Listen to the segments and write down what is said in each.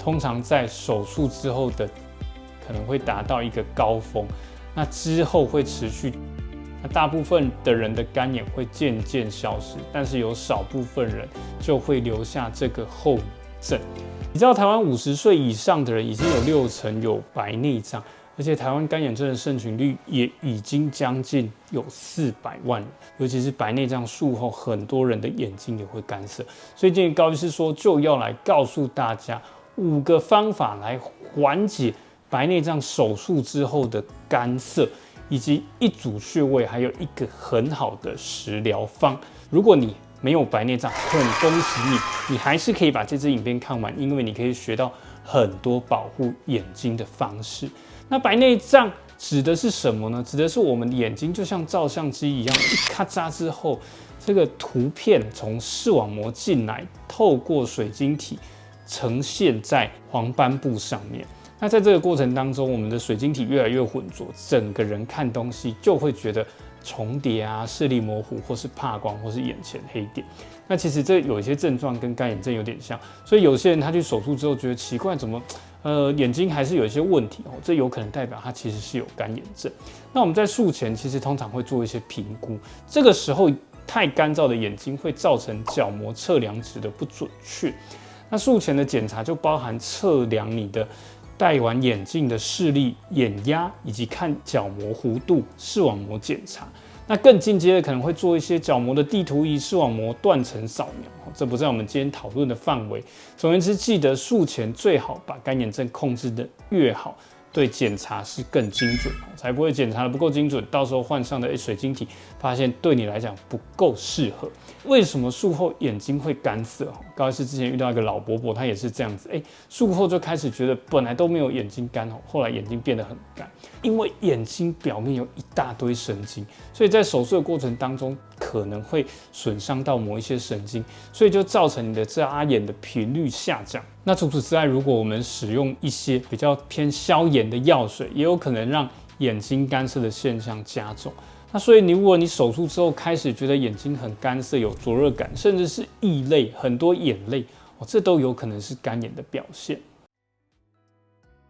通常在手术之后的可能会达到一个高峰，那之后会持续。那大部分的人的干眼会渐渐消失，但是有少部分人就会留下这个后遗症。你知道台湾50岁以上的人已经有60%有白内障，而且台湾干眼症的盛行率也已经将近有400万人，尤其是白内障术后，很多人的眼睛也会干涩。所以今天高医师说，就要来告诉大家5个方法来缓解白内障手术之后的干涩，以及一组穴位，还有一个很好的食疗方。如果你没有白内障，很恭喜你，你还是可以把这支影片看完，因为你可以学到很多保护眼睛的方式。那白内障指的是什么呢？指的是我们的眼睛就像照相机一样，一咔嚓之后，这个图片从视网膜进来，透过水晶体呈现在黄斑部上面。那在这个过程当中，我们的水晶体越来越浑浊，整个人看东西就会觉得重叠啊、视力模糊，或是怕光，或是眼前黑点。那其实这有一些症状跟干眼症有点像，所以有些人他去手术之后觉得奇怪，怎么眼睛还是有一些问题哦？这有可能代表他其实是有干眼症。那我们在术前其实通常会做一些评估，这个时候太干燥的眼睛会造成角膜测量值的不准确。那术前的检查就包含测量你的戴完眼镜的视力、眼压以及看角膜弧度、视网膜检查。那更进阶的可能会做一些角膜的地图仪、视网膜断层扫描，这不在我们今天讨论的范围。总而言之，记得术前最好把干眼症控制的越好，对检查是更精准，才不会检查的不够精准，到时候换上的水晶体发现对你来讲不够适合。为什么术后眼睛会干涩？高医师之前遇到一个老伯伯，他也是这样子，术后就开始觉得本来都没有眼睛干，后来眼睛变得很干，因为眼睛表面有一大堆神经，所以在手术的过程当中可能会损伤到某一些神经，所以就造成你的眨眼的频率下降。那除此之外，如果我们使用一些比较偏消炎的药水，也有可能让眼睛干涩的现象加重。那所以如果你手术之后开始觉得眼睛很干涩、有灼热感，甚至是溢泪、很多眼泪，这都有可能是干眼的表现。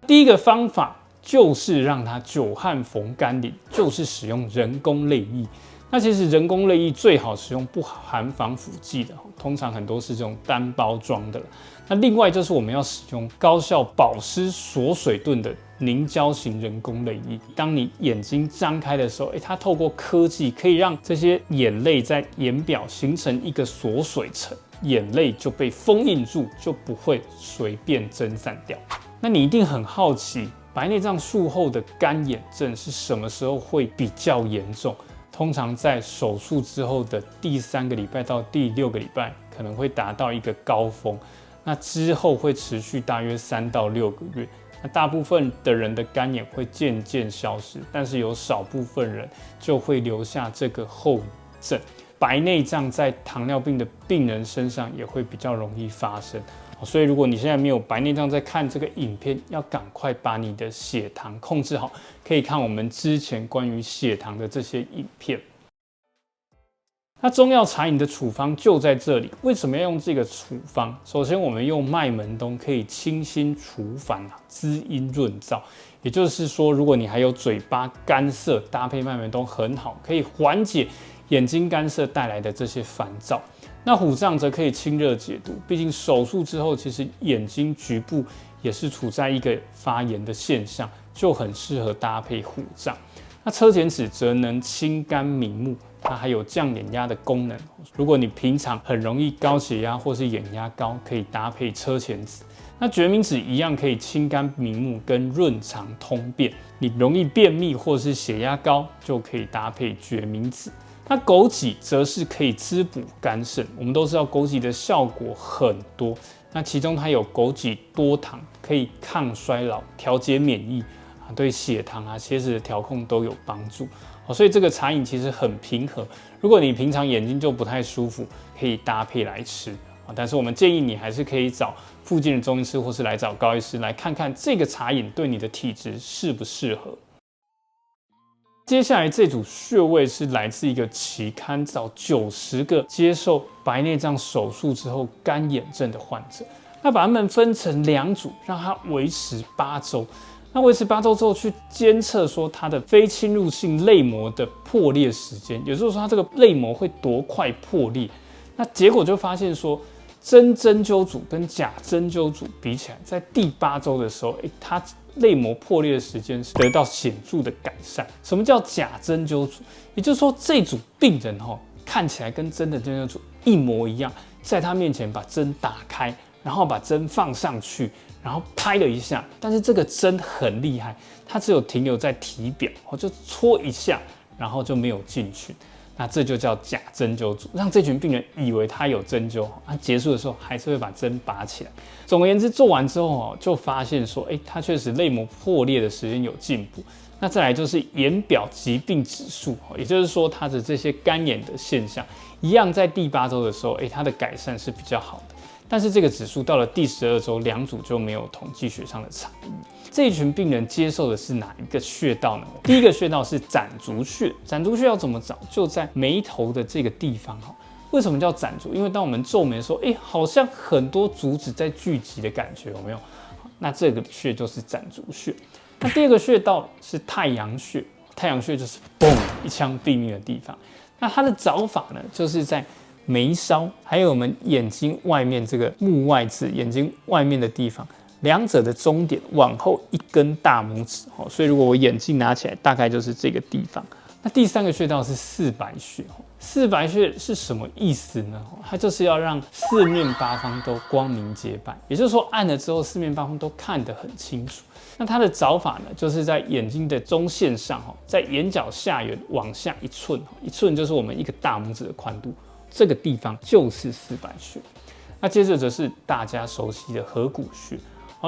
第一个方法就是让它久旱逢甘霖，就是使用人工泪液。那其实人工泪液最好使用不含防腐剂的，通常很多是这种单包装的。那另外就是我们要使用高效保湿锁水盾的凝胶型人工泪液。当你眼睛张开的时候，它透过科技可以让这些眼泪在眼表形成一个锁水层，眼泪就被封印住，就不会随便蒸散掉。那你一定很好奇，白内障术后的干眼症是什么时候会比较严重？通常在手术之后的第3个礼拜到第6个礼拜，可能会达到一个高峰。那之后会持续大约3到6个月。那大部分的人的干眼会渐渐消失，但是有少部分人就会留下这个后遗症。白内障在糖尿病的病人身上也会比较容易发生。所以如果你现在没有白内障，在看这个影片，要赶快把你的血糖控制好，可以看我们之前关于血糖的这些影片。那中药茶饮的处方就在这里，为什么要用这个处方？首先，我们用麦门冬可以清心除烦、滋阴润燥。也就是说，如果你还有嘴巴干涩，搭配麦门冬很好，可以缓解眼睛干涩带来的这些烦躁。那虎杖则可以清热解毒，毕竟手术之后，其实眼睛局部也是处在一个发炎的现象，就很适合搭配虎杖。那车前子则能清肝明目，它还有降眼压的功能。如果你平常很容易高血压或是眼压高，可以搭配车前子。那决明子一样可以清肝明目跟润肠通便，你容易便秘或是血压高，就可以搭配决明子。那枸杞则是可以滋补肝肾，我们都知道枸杞的效果很多，那其中它有枸杞多糖，可以抗衰老、调节免疫，对血糖啊、血脂的调控都有帮助。所以这个茶饮其实很平和，如果你平常眼睛就不太舒服，可以搭配来吃。但是我们建议你还是可以找附近的中医师，或是来找高医师来看看这个茶饮对你的体质适不适合。接下来这组穴位是来自一个期刊，找90个接受白内障手术之后干眼症的患者。那把它们分成2组，让它维持8周。那维持8周之后，去监测说它的非侵入性泪膜的破裂时间，也就是说它这个泪膜会多快破裂。那结果就发现说，真针灸组跟假针灸组比起来，在第8周的时候，它泪膜破裂的时间是得到显著的改善。什么叫假针灸组？也就是说，这组病人看起来跟真的针灸组一模一样，在他面前把针打开，然后把针放上去，然后拍了一下，但是这个针很厉害，它只有停留在体表，就戳一下，然后就没有进去。那这就叫假针灸组，让这群病人以为他有针灸，结束的时候还是会把针拔起来。总而言之，做完之后就发现说，他确实泪膜破裂的时间有进步。那再来就是眼表疾病指数，也就是说它的这些干眼的现象，一样在第8周的时候，它的改善是比较好的。但是这个指数到了第12周，2组就没有统计学上的差异。这一群病人接受的是哪一个穴道呢？第一个穴道是攒竹穴。攒竹穴要怎么找？就在眉头的这个地方。为什么叫攒竹？因为当我们皱眉的时候，好像很多竹子在聚集的感觉，有没有？那这个穴就是攒竹穴。那第二个穴道是太阳穴。太阳穴就是嘣一枪毙命的地方。那它的找法呢，就是在眉梢还有我们眼睛外面这个目外眦，眼睛外面的地方，两者的中点往后1根大拇指。所以如果我眼镜拿起来，大概就是这个地方。那第3个穴道是四白穴。四白穴是什么意思呢？它就是要让四面八方都光明洁白，也就是说按了之后四面八方都看得很清楚。那它的找法呢，就是在眼睛的中线上，在眼角下缘往下1寸，1寸就是我们一个大拇指的宽度，这个地方就是四白穴。那接着则是大家熟悉的合谷穴。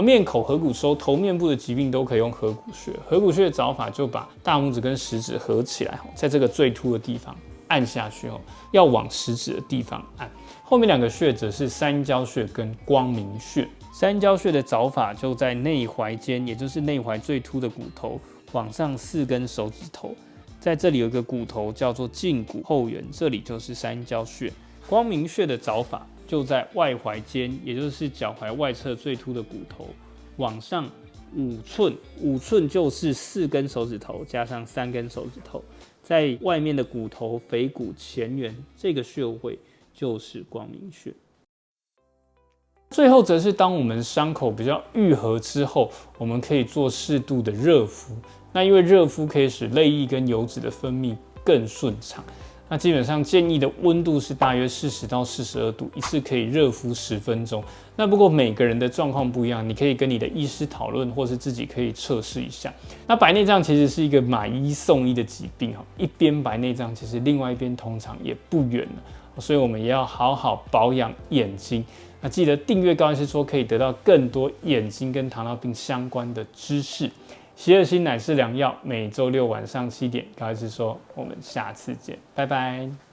面口合谷收，头面部的疾病都可以用合谷穴。合谷穴的找法就把大拇指跟食指合起来，在这个最凸的地方按下去，要往食指的地方按。后面2个穴则是三阴交穴跟光明穴。三阴交穴的找法就在内踝尖，也就是内踝最凸的骨头往上4根手指头，在这里有一个骨头叫做胫骨后缘，这里就是三阴交穴。光明穴的找法就在外踝尖，也就是脚踝外侧最凸的骨头往上5寸，5寸就是4根手指头加上3根手指头，在外面的骨头腓骨前缘，这个穴位就是光明穴。最后则是当我们伤口比较愈合之后，我们可以做适度的热敷。那因为热敷可以使泪液跟油脂的分泌更顺畅。那基本上建议的温度是大约40到42度，一次可以热敷10分钟。那不过每个人的状况不一样，你可以跟你的医师讨论，或是自己可以测试一下。那白内障其实是一个买1送1的疾病，一边白内障，其实另外一边通常也不远了，所以我们也要好好保养眼睛。那记得订阅高医师说，可以得到更多眼睛跟糖尿病相关的知识。希尔辛乃是良药，每周6晚上7点，高医师说，我们下次见，拜拜。